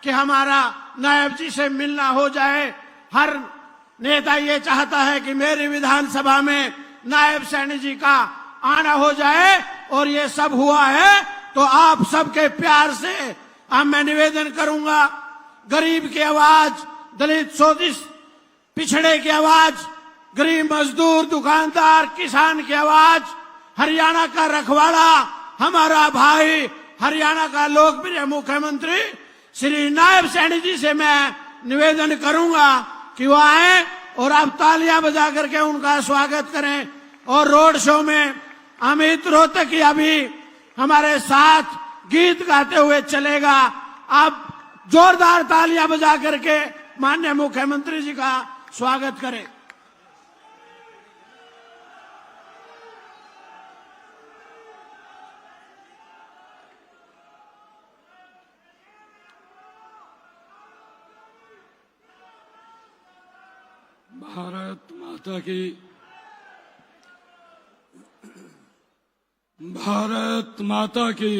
कि हमारा नायब जी से मिलना हो जाए। हर नेता ये चाहता है कि मेरी विधानसभा में नायब सैनी जी का आना हो जाए, और ये सब हुआ है। तो आप सबके प्यार से अब मैं निवेदन करूंगा, गरीब की आवाज, दलित शोषित पिछड़े की आवाज, गरीब मजदूर, दुकानदार, किसान की आवाज, हरियाणा का रखवाला, हमारा भाई, हरियाणा का लोकप्रिय मुख्यमंत्री श्री नायब सैनी जी से मैं निवेदन करूंगा कि वो आए और आप तालियां बजा करके उनका स्वागत करें। और रोड शो में अमित रोहतकिया भी हमारे साथ गीत गाते हुए चलेगा। आप जोरदार तालियां बजा करके माननीय मुख्यमंत्री जी का स्वागत करें। भारत माता की, भारत माता की,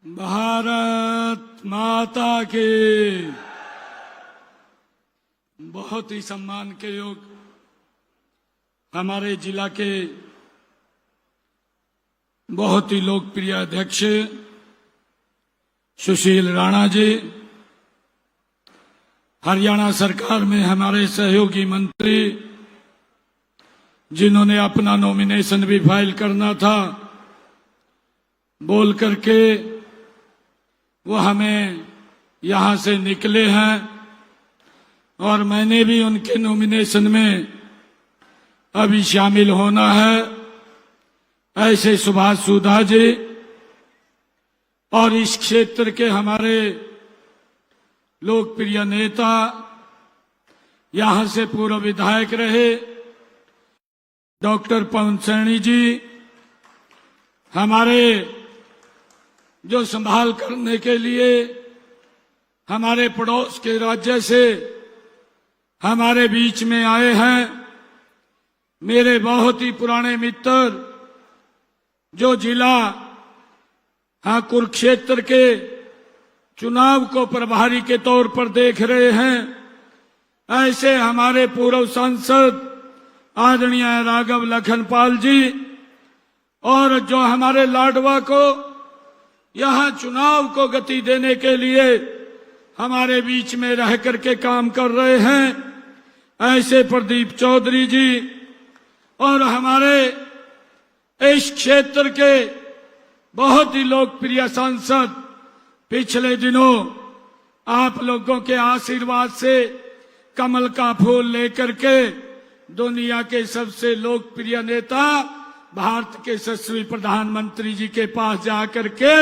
भारत माता की। बहुत ही सम्मान के योग हमारे जिला के बहुत ही लोकप्रिय अध्यक्ष सुशील राणा जी, हरियाणा सरकार में हमारे सहयोगी मंत्री जिन्होंने अपना नॉमिनेशन भी फाइल करना था, बोल करके वो हमें यहां से निकले हैं, और मैंने भी उनके नॉमिनेशन में अभी शामिल होना है। ऐसे सुभाष सुधा जी और इस क्षेत्र के हमारे लोकप्रिय नेता, यहां से पूर्व विधायक रहे डॉक्टर पवन सैनी जी, हमारे जो संभाल करने के लिए हमारे पड़ोस के राज्य से हमारे बीच में आए हैं। मेरे बहुत ही पुराने मित्र जो जिला कुरुक्षेत्र के चुनाव को प्रभारी के तौर पर देख रहे हैं, ऐसे हमारे पूर्व सांसद आदरणीय राघव लखनपाल जी, और जो हमारे लाडवा को यहां चुनाव को गति देने के लिए हमारे बीच में रह करके काम कर रहे हैं, ऐसे प्रदीप चौधरी जी, और हमारे इस क्षेत्र के बहुत ही लोकप्रिय सांसद पिछले दिनों आप लोगों के आशीर्वाद से कमल का फूल लेकर के दुनिया के सबसे लोकप्रिय नेता भारत के यशस्वी प्रधानमंत्री जी के पास जाकर के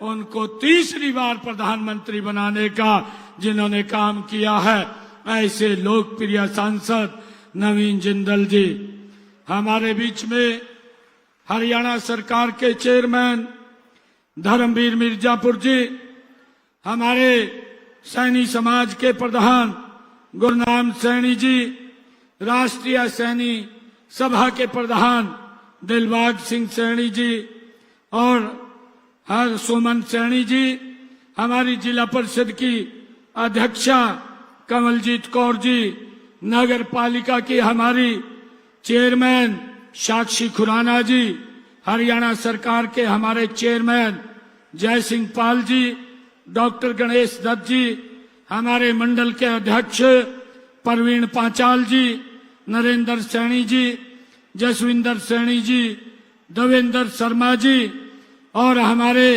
उनको तीसरी बार प्रधानमंत्री बनाने का जिन्होंने काम किया है, ऐसे लोकप्रिय सांसद नवीन जिंदल जी, हमारे बीच में हरियाणा सरकार के चेयरमैन धर्मवीर मिर्जापुर जी, हमारे सैनी समाज के प्रधान गुरनाम सैनी जी, राष्ट्रीय सैनी सभा के प्रधान दिलबाग सिंह सैनी जी, और हर सुमन सैनी जी, हमारी जिला परिषद की अध्यक्षा कमलजीत कौर जी, नगर पालिका की हमारी चेयरमैन साक्षी खुराना जी, हरियाणा सरकार के हमारे चेयरमैन जय सिंह पाल जी, डॉक्टर गणेश दत्त जी, हमारे मंडल के अध्यक्ष परवीन पांचाल जी, नरेंद्र सैनी जी, जसविंदर सैनी जी, देवेंद्र शर्मा जी, और हमारे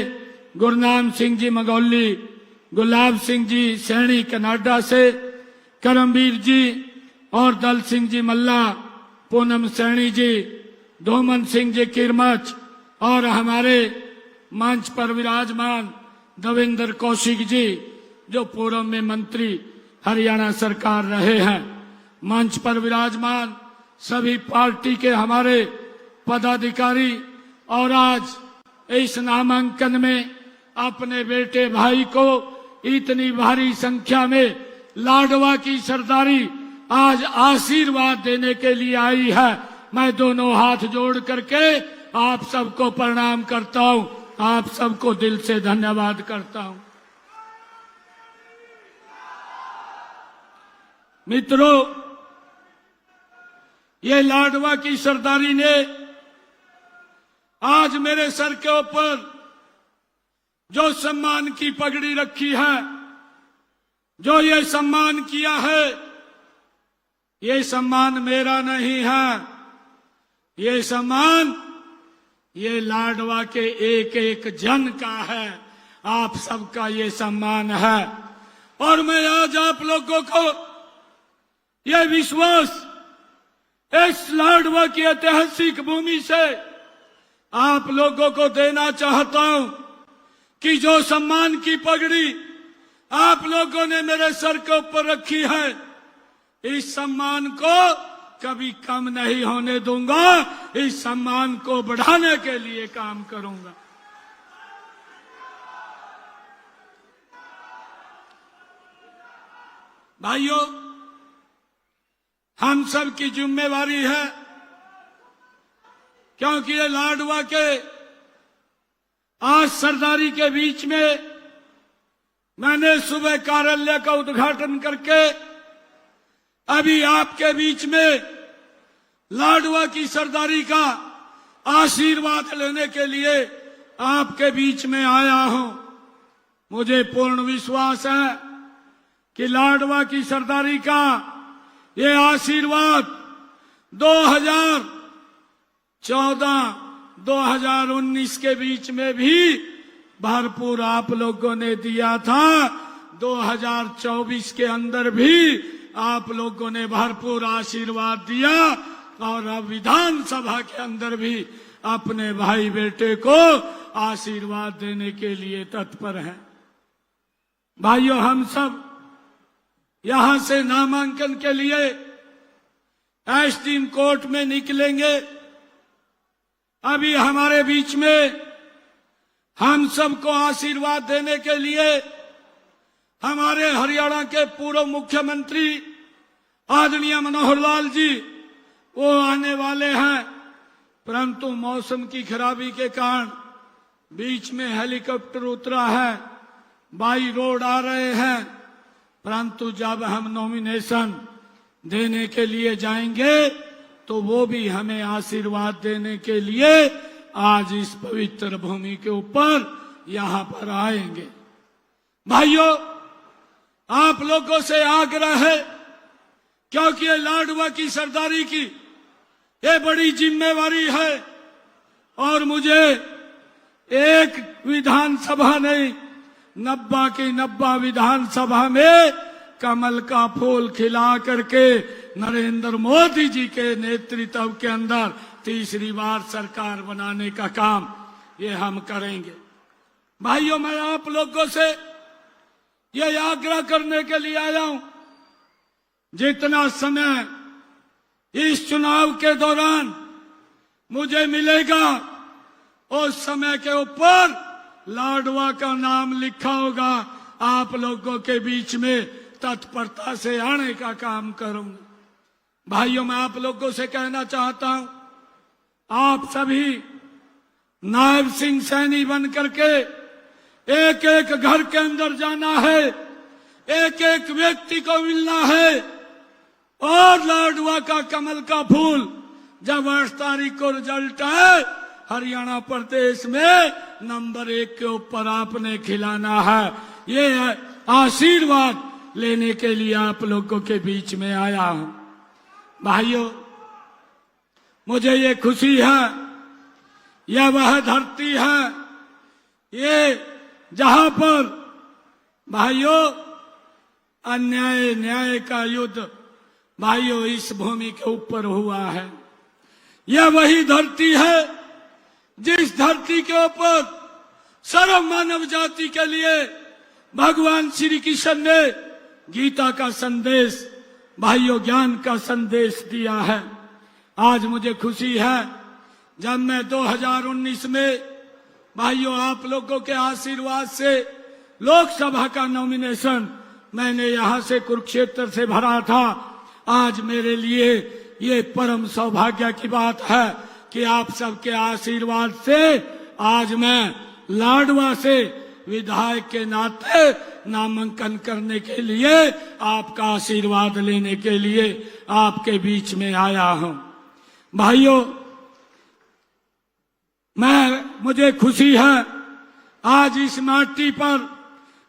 गुरनाम सिंह जी मगौली, गुलाब सिंह जी सैनी कनाडा से, करमवीर जी और दल सिंह जी मल्ला, पूनम सैनी जी, धोमन सिंह जी किरमच, और हमारे मंच पर विराजमान देवेंद्र कौशिक जी जो पूर्व में मंत्री हरियाणा सरकार रहे हैं, मंच पर विराजमान सभी पार्टी के हमारे पदाधिकारी, और आज इस नामांकन में अपने बेटे भाई को इतनी भारी संख्या में लाडवा की सरदारी आज आशीर्वाद देने के लिए आई है। मैं दोनों हाथ जोड़ करके आप सबको प्रणाम करता हूं, आप सबको दिल से धन्यवाद करता हूं। मित्रों, ये लाडवा की सरदारी ने आज मेरे सर के ऊपर जो सम्मान की पगड़ी रखी है, जो ये सम्मान किया है, ये सम्मान मेरा नहीं है। ये सम्मान ये लाडवा के एक एक जन का है, आप सबका ये सम्मान है। और मैं आज आप लोगों को ये विश्वास इस लाडवा की ऐतिहासिक भूमि से आप लोगों को देना चाहता हूं कि जो सम्मान की पगड़ी आप लोगों ने मेरे सर के ऊपर रखी है, इस सम्मान को कभी कम नहीं होने दूंगा। इस सम्मान को बढ़ाने के लिए काम करूंगा। भाइयों, हम सब की जिम्मेवारी है, क्योंकि ये लाडवा के आज सरदारी के बीच में मैंने सुबह कार्यालय का उद्घाटन करके अभी आपके बीच में लाडवा की सरदारी का आशीर्वाद लेने के लिए आपके बीच में आया हूं। मुझे पूर्ण विश्वास है कि लाडवा की सरदारी का ये आशीर्वाद 2014-2019 के बीच में भी भरपूर आप लोगों ने दिया था। 2024 के अंदर भी आप लोगों ने भरपूर आशीर्वाद दिया और अब विधानसभा के अंदर भी अपने भाई बेटे को आशीर्वाद देने के लिए तत्पर हैं। भाइयों, हम सब यहां से नामांकन के लिए एसडीएम कोर्ट में निकलेंगे। अभी हमारे बीच में हम सबको आशीर्वाद देने के लिए हमारे हरियाणा के पूर्व मुख्यमंत्री आदरणीय मनोहर लाल जी वो आने वाले हैं, परंतु मौसम की खराबी के कारण बीच में हेलीकॉप्टर उतरा है, बाई रोड आ रहे हैं। परंतु जब हम नॉमिनेशन देने के लिए जाएंगे तो वो भी हमें आशीर्वाद देने के लिए आज इस पवित्र भूमि के ऊपर यहां पर आएंगे। भाइयों, आप लोगों से आग्रह है, क्योंकि ये लाडवा की सरदारी की ये बड़ी जिम्मेवारी है और मुझे एक विधानसभा नहीं 90 की 90 विधानसभा में कमल का फूल खिला करके नरेंद्र मोदी जी के नेतृत्व के अंदर तीसरी बार सरकार बनाने का काम ये हम करेंगे। भाइयों, मैं आप लोगों से ये आग्रह करने के लिए आया हूं, जितना समय इस चुनाव के दौरान मुझे मिलेगा उस समय के ऊपर लाडवा का नाम लिखा होगा, आप लोगों के बीच में तत्परता से आने का काम करूंगा। भाइयों, मैं आप लोगों से कहना चाहता हूं, आप सभी नायब सिंह सैनी बन करके एक एक घर के अंदर जाना है, एक एक व्यक्ति को मिलना है और लाडवा का कमल का फूल जब 8 तारीख को रिजल्ट है हरियाणा प्रदेश में नंबर 1 के ऊपर आपने खिलाना है। ये आशीर्वाद लेने के लिए आप लोगों के बीच में आया हूं। भाइयों, मुझे ये खुशी है, यह वह धरती है ये जहां पर भाइयों अन्याय न्याय का युद्ध भाइयों इस भूमि के ऊपर हुआ है। यह वही धरती है जिस धरती के ऊपर सर्व मानव जाति के लिए भगवान श्री कृष्ण ने गीता का संदेश, भाइयों ज्ञान का संदेश दिया है। आज मुझे खुशी है जब मैं 2019 में भाइयों आप लोगों के आशीर्वाद से लोकसभा का नॉमिनेशन मैंने यहां से कुरुक्षेत्र से भरा था। आज मेरे लिए ये परम सौभाग्य की बात है कि आप सबके आशीर्वाद से आज मैं लाडवा से विधायक के नाते नामांकन करने के लिए, आपका आशीर्वाद लेने के लिए आपके बीच में आया हूं। भाइयों, मुझे खुशी है आज इस माटी पर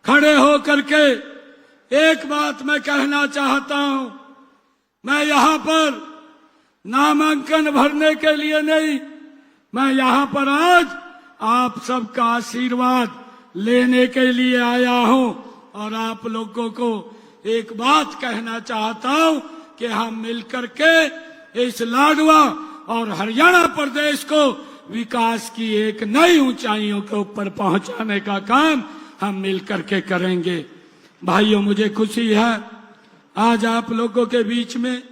खड़े होकर के एक बात मैं कहना चाहता हूं। मैं यहां पर नामांकन भरने के लिए नहीं, मैं यहां पर आज आप सबका आशीर्वाद लेने के लिए आया हूं और आप लोगों को एक बात कहना चाहता हूं कि हम मिलकर के इस लाडवा और हरियाणा प्रदेश को विकास की एक नई ऊंचाइयों के ऊपर पहुंचाने का काम हम मिलकर के करेंगे। भाइयों, मुझे खुशी है आज आप लोगों के बीच में,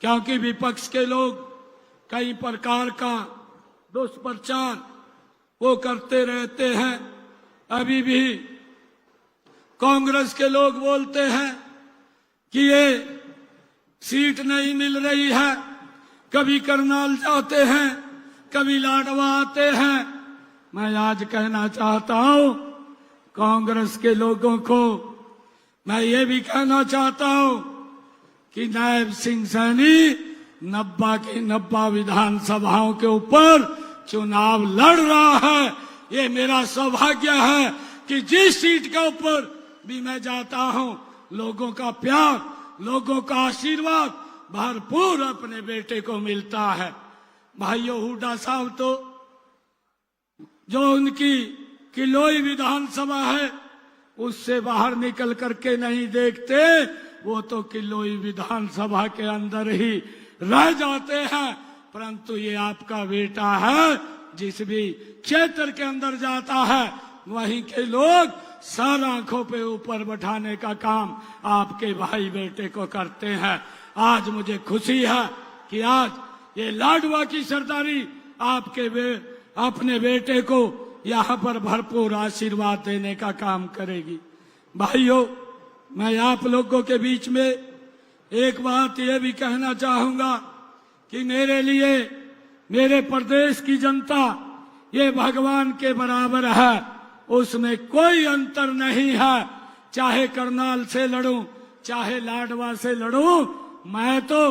क्योंकि विपक्ष के लोग कई प्रकार का दुष्प्रचार वो करते रहते हैं। अभी भी कांग्रेस के लोग बोलते हैं कि ये सीट नहीं मिल रही है, कभी करनाल जाते हैं, कभी लाडवा आते हैं। मैं आज कहना चाहता हूं कांग्रेस के लोगों को, मैं ये भी कहना चाहता हूं कि नायब सिंह सैनी 90 की 90 विधानसभाओं के ऊपर चुनाव लड़ रहा है। ये मेरा सौभाग्य है कि जिस सीट के ऊपर भी मैं जाता हूं, लोगों का प्यार, लोगों का आशीर्वाद भरपूर अपने बेटे को मिलता है। भाइयों, हुड्डा साहब तो जो उनकी किलोई विधानसभा है उससे बाहर निकल करके नहीं देखते, वो तो किलोई विधानसभा के अंदर ही रह जाते हैं। परंतु ये आपका बेटा है, जिस भी क्षेत्र के अंदर जाता है वहीं के लोग सर आंखों पे ऊपर बैठाने का काम आपके भाई बेटे को करते हैं। आज मुझे खुशी है कि आज ये लाडवा की सरदारी आपके अपने बेटे को यहाँ पर भरपूर आशीर्वाद देने का काम करेगी। भाइयों, मैं आप लोगों के बीच में एक बात ये भी कहना चाहूंगा कि मेरे लिए मेरे प्रदेश की जनता ये भगवान के बराबर है, उसमें कोई अंतर नहीं है। चाहे करनाल से लड़ूं, चाहे लाडवा से लड़ूं, मैं तो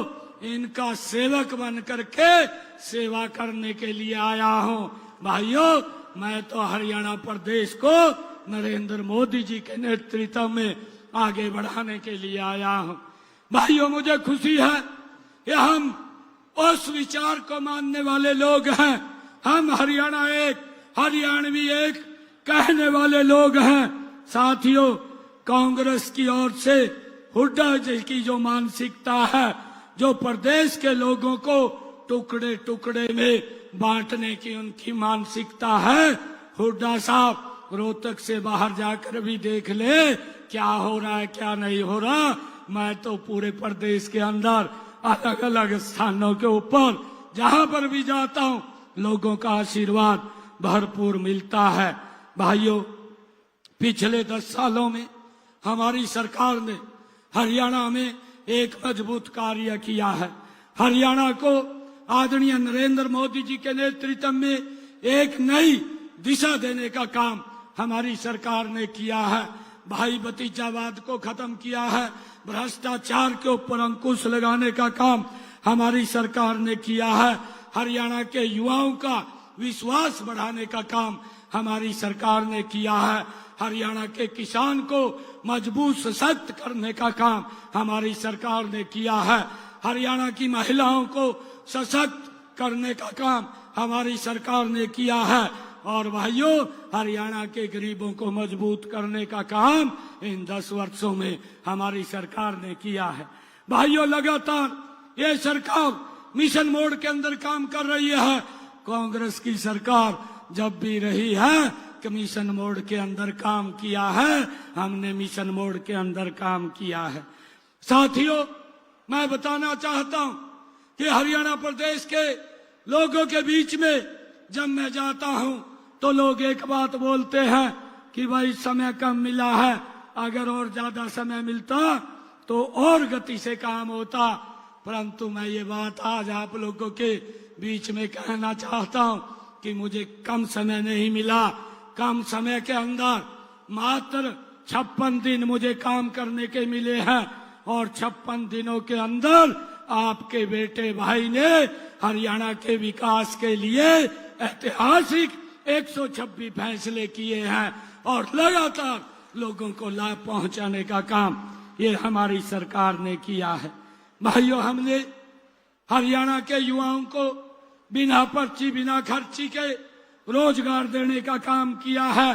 इनका सेवक बन करके सेवा करने के लिए आया हूं। भाइयों, मैं तो हरियाणा प्रदेश को नरेंद्र मोदी जी के नेतृत्व में आगे बढ़ाने के लिए आया हूं। भाइयों, मुझे खुशी है कि हम उस विचार को मानने वाले लोग हैं। हम हरियाणा एक, हरियाणवी एक कहने वाले लोग हैं। साथियों, कांग्रेस की ओर से हुड्डा जी की जो मानसिकता है, जो प्रदेश के लोगों को टुकड़े टुकड़े में बांटने की उनकी मानसिकता है, हुड्डा साहब रोहतक से बाहर जाकर भी देख ले क्या हो रहा है, क्या नहीं हो रहा। मैं तो पूरे प्रदेश के अंदर अलग अलग स्थानों के ऊपर जहां पर भी जाता हूं, लोगों का आशीर्वाद भरपूर मिलता है। भाइयों, पिछले 10 सालों में हमारी सरकार ने हरियाणा में एक मजबूत कार्य किया है। हरियाणा को आदरणीय नरेंद्र मोदी जी के नेतृत्व में एक नई दिशा देने का काम हमारी सरकार ने किया है। भाई भतीजावाद को खत्म किया है, भ्रष्टाचार के ऊपर अंकुश लगाने का काम हमारी सरकार ने किया है। हरियाणा के युवाओं का विश्वास बढ़ाने का काम हमारी सरकार ने किया है। हरियाणा के किसान को मजबूत सशक्त करने का काम हमारी सरकार ने किया है। हरियाणा की महिलाओं को सशक्त करने का काम हमारी सरकार ने किया है। और भाइयों, हरियाणा के गरीबों को मजबूत करने का काम इन 10 वर्षों में हमारी सरकार ने किया है। भाइयों, लगातार ये सरकार मिशन मोड के अंदर काम कर रही है। कांग्रेस की सरकार जब भी रही है कि मिशन मोड के अंदर काम किया है, हमने मिशन मोड के अंदर काम किया है। साथियों, मैं बताना चाहता हूं कि हरियाणा प्रदेश के लोगों के बीच में जब मैं जाता हूं तो लोग एक बात बोलते हैं कि भाई समय कम मिला है, अगर और ज्यादा समय मिलता तो और गति से काम होता। परंतु मैं ये बात आज आप लोगों के बीच में कहना चाहता हूं कि मुझे कम समय नहीं मिला, कम समय के अंदर मात्र 56 दिन मुझे काम करने के मिले हैं और 56 दिनों के अंदर आपके बेटे भाई ने हरियाणा के विकास के लिए ऐतिहासिक 126 फैसले किए हैं और लगातार लोगों को लाभ पहुंचाने का काम ये हमारी सरकार ने किया है। भाइयों, हमने हरियाणा के युवाओं को बिना पर्ची बिना खर्ची के रोजगार देने का काम किया है।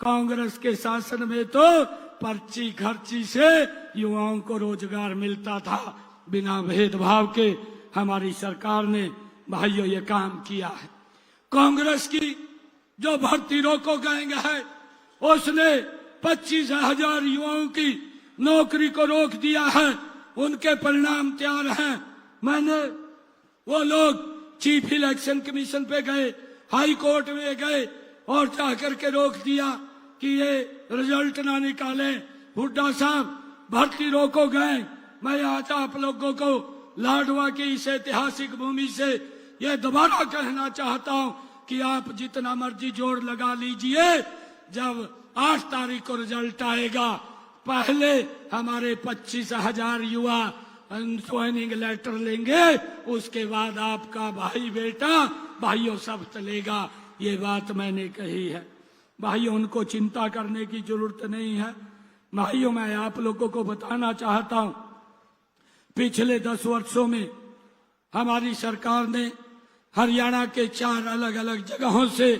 कांग्रेस के शासन में तो पर्ची खर्ची से युवाओं को रोजगार मिलता था, बिना भेदभाव के हमारी सरकार ने भाइयों ये काम किया है। कांग्रेस की जो भर्ती रोको गैंग है उसने 25,000 युवाओं की नौकरी को रोक दिया है। उनके परिणाम तैयार हैं। मैंने वो लोग चीफ इलेक्शन कमीशन पे गए, हाई कोर्ट में गए और जाकर के रोक दिया कि ये रिजल्ट ना निकाले। हुड्डा साहब भर्ती रोको गए। मैं आज आप लोगों को लाडवा की इस ऐतिहासिक भूमि से ये दोबारा कहना चाहता हूं कि आप जितना मर्जी जोर लगा लीजिए, जब 8 तारीख को रिजल्ट आएगा पहले हमारे 25,000 युवा ज्वाइनिंग लेटर लेंगे, उसके बाद आपका भाई बेटा भाइयों सब चलेगा। ये बात मैंने कही है। भाइयों, उनको चिंता करने की जरूरत नहीं है। भाइयों, मैं आप लोगों को बताना चाहता हूं, पिछले 10 वर्षों में हमारी सरकार ने हरियाणा के 4 अलग अलग जगहों से,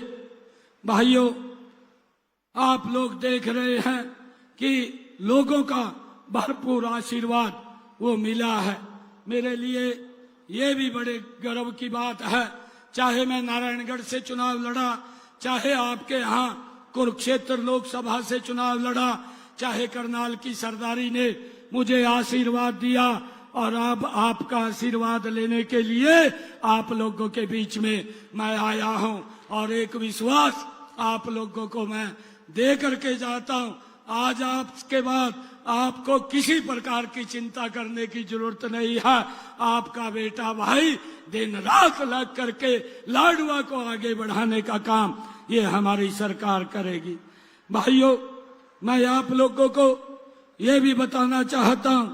भाइयों आप लोग देख रहे हैं कि लोगों का भरपूर आशीर्वाद वो मिला है। मेरे लिए ये भी बड़े गर्व की बात है, चाहे मैं नारायणगढ़ से चुनाव लड़ा, चाहे आपके यहाँ कुरुक्षेत्र लोकसभा से चुनाव लड़ा, चाहे करनाल की सरदारी ने मुझे आशीर्वाद दिया और अब आपका आशीर्वाद लेने के लिए आप लोगों के बीच में मैं आया हूं और एक विश्वास आप लोगों को मैं दे करके जाता हूं। आज आपके बाद आपको किसी प्रकार की चिंता करने की जरूरत नहीं है। आपका बेटा भाई दिन रात लग करके लाडवा को आगे बढ़ाने का काम ये हमारी सरकार करेगी। भाइयों, मैं आप लोगों को ये भी बताना चाहता हूं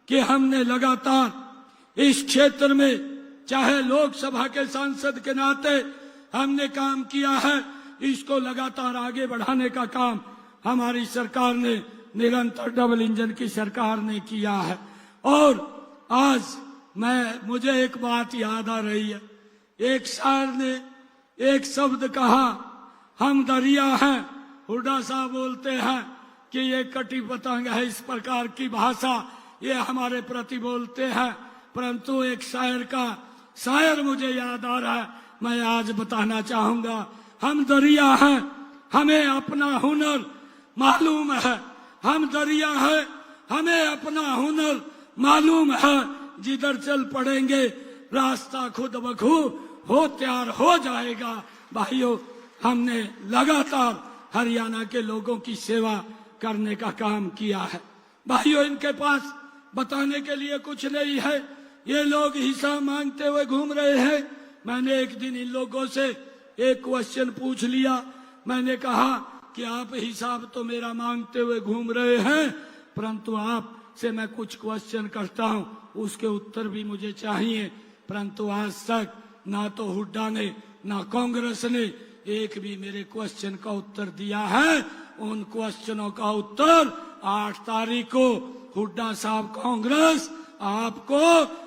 कि हमने लगातार इस क्षेत्र में, चाहे लोकसभा के सांसद के नाते हमने काम किया है, इसको लगातार आगे बढ़ाने का काम हमारी सरकार ने निरंतर डबल इंजन की सरकार ने किया है। और आज मुझे एक बात याद आ रही है। एक शायर ने एक शब्द कहा, हम दरिया हैं। हुड्डा साहब बोलते हैं कि ये कटी पतंग है, इस प्रकार की भाषा ये हमारे प्रति बोलते हैं, परंतु एक शायर मुझे याद आ रहा है, मैं आज बताना चाहूंगा। हम दरिया हैं, हमें अपना हुनर मालूम है। हम दरिया हैं, हमें अपना हुनर मालूम है। जिधर चल पड़ेंगे रास्ता खुद बखूब हो तैयार हो जाएगा। भाइयों, हमने लगातार हरियाणा के लोगों की सेवा करने का काम किया है। भाइयों, इनके पास बताने के लिए कुछ नहीं है। ये लोग हिसाब मांगते हुए घूम रहे हैं। मैंने एक दिन इन लोगों से एक क्वेश्चन पूछ लिया। मैंने कहा कि आप हिसाब तो मेरा मांगते हुए घूम रहे हैं, परंतु आपसे मैं कुछ क्वेश्चन करता हूं, उसके उत्तर भी मुझे चाहिए। परंतु आज तक ना तो हुड्डा ने ना कांग्रेस ने एक भी मेरे क्वेश्चन का उत्तर दिया है। उन क्वेश्चनों का उत्तर 8 तारीख को हुड्डा साहब कांग्रेस आपको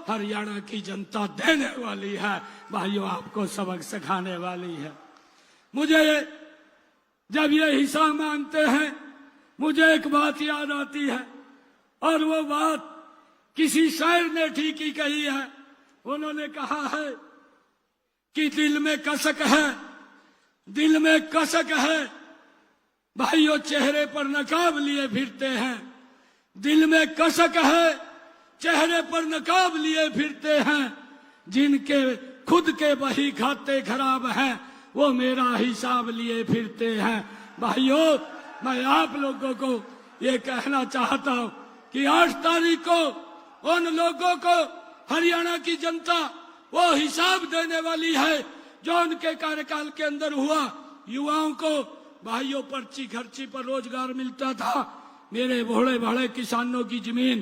हरियाणा की जनता देने वाली है। भाइयों, आपको सबक सिखाने वाली है। मुझे जब ये हिसाब मांगते हैं, मुझे एक बात याद आती है और वो बात किसी शायर ने ठीक ही कही है। उन्होंने कहा है कि दिल में कसक है, दिल में कसक है। भाइयों, चेहरे पर नकाब लिए फिरते हैं, दिल में कसक है, चेहरे पर नकाब लिए फिरते हैं। जिनके खुद के बही खाते खराब हैं, वो मेरा हिसाब लिए फिरते हैं। भाइयों, मैं आप लोगों को ये कहना चाहता हूं कि 8 तारीख को उन लोगों को हरियाणा की जनता वो हिसाब देने वाली है जो उनके कार्यकाल के अंदर हुआ। युवाओं को भाइयों पर्ची खर्ची पर रोजगार मिलता था। मेरे भोले भाले किसानों की जमीन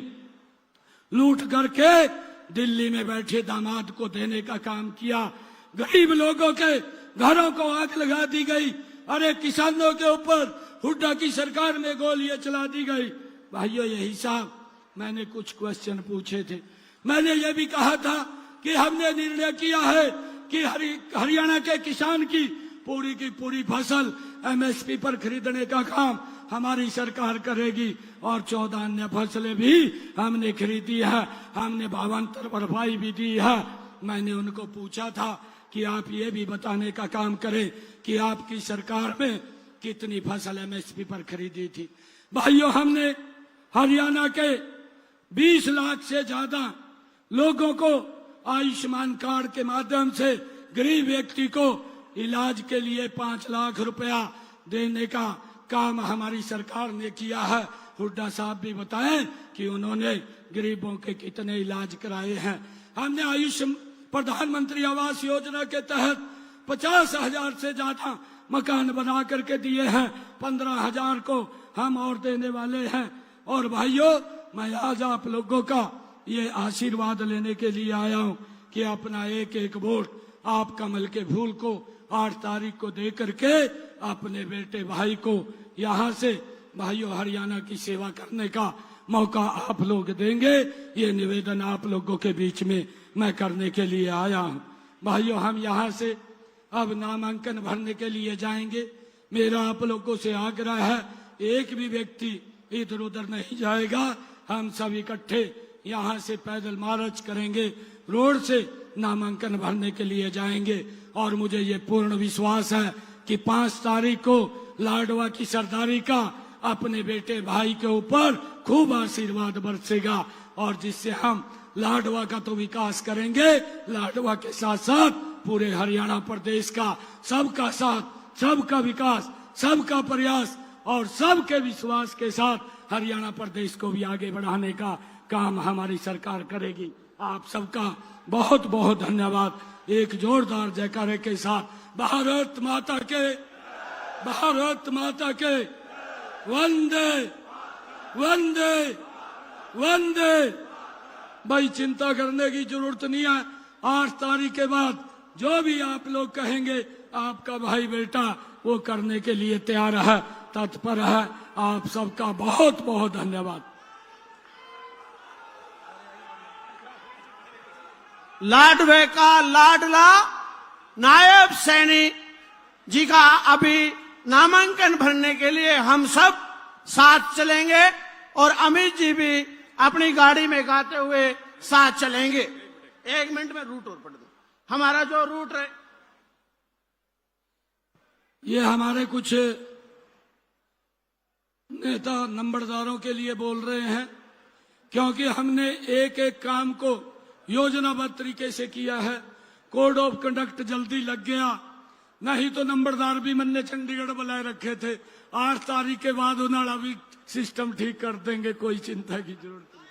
लूट करके दिल्ली में बैठे दामाद को देने का काम किया। गरीब लोगों के घरों को आग लगा दी गई। अरे किसानों के ऊपर हुड्डा की सरकार में गोलियां चला दी गई। भाइयों यही साहब मैंने कुछ क्वेश्चन पूछे थे। मैंने ये भी कहा था कि हमने निर्णय किया है कि हरियाणा के किसान की पूरी फसल एमएसपी पर खरीदने का काम हमारी सरकार करेगी और 14 अन्य फसलें भी हमने खरीदी है। हमने भावांतर भरपाई भी दी है। मैंने उनको पूछा था कि आप ये भी बताने का काम करें कि आपकी सरकार में कितनी फसल एमएसपी पर खरीदी थी। भाइयों हमने हरियाणा के 20 लाख से ज्यादा लोगों को आयुष्मान कार्ड के माध्यम से गरीब व्यक्ति को इलाज के लिए 5 लाख रुपया देने का काम हमारी सरकार ने किया है। हुड्डा साहब भी बताएं कि उन्होंने गरीबों के कितने इलाज कराए हैं। हमने प्रधानमंत्री आवास योजना के तहत 50,000 से ज्यादा मकान बना करके दिए हैं। 15,000 को हम और देने वाले हैं। और भाइयों मैं आज आप लोगों का ये आशीर्वाद लेने के लिए आया हूँ कि अपना एक एक वोट आप कमल के फूल को 8 तारीख को दे करके अपने बेटे भाई को यहाँ से भाइयों हरियाणा की सेवा करने का मौका आप लोग देंगे। ये निवेदन आप लोगों के बीच में मैं करने के लिए आया हूँ। भाइयों हम यहाँ से अब नामांकन भरने के लिए जाएंगे। मेरा आप लोगों से आग्रह है एक भी व्यक्ति इधर उधर नहीं जाएगा। हम सब इकट्ठे यहाँ से पैदल मार्च करेंगे, रोड से नामांकन भरने के लिए जाएंगे। और मुझे ये पूर्ण विश्वास है कि 5 तारीख को लाडवा की सरदारी का अपने बेटे भाई के ऊपर खूब आशीर्वाद बरसेगा और जिससे हम लाडवा का तो विकास करेंगे, लाडवा के साथ साथ पूरे हरियाणा प्रदेश का सबका साथ, सबका विकास, सबका प्रयास और सबके विश्वास के साथ हरियाणा प्रदेश को भी आगे बढ़ाने का काम हमारी सरकार करेगी। आप सबका बहुत बहुत धन्यवाद। एक जोरदार जयकारे के साथ भारत माता के, भारत माता के वंदे वंदे वंदे। भाई चिंता करने की जरूरत नहीं है। 8 तारीख के बाद जो भी आप लोग कहेंगे आपका भाई बेटा वो करने के लिए तैयार है, तत्पर है। आप सबका बहुत बहुत धन्यवाद। लाडवे का लाडला नायब सैनी जी का अभी नामांकन भरने के लिए हम सब साथ चलेंगे और अमित जी भी अपनी गाड़ी में गाते हुए साथ चलेंगे। 1 मिनट में रूट और पढ़ दो। हमारा जो रूट है ये हमारे कुछ नेता नंबरदारों के लिए बोल रहे हैं क्योंकि हमने एक एक काम को योजनाबद्ध तरीके से किया है। कोड ऑफ कंडक्ट जल्दी लग गया, नहीं तो नंबरदार भी मैंने चंडीगढ़ बुलाए रखे थे। 8 तारीख के बाद उन्होंने अभी सिस्टम ठीक कर देंगे, कोई चिंता की जरूरत नहीं।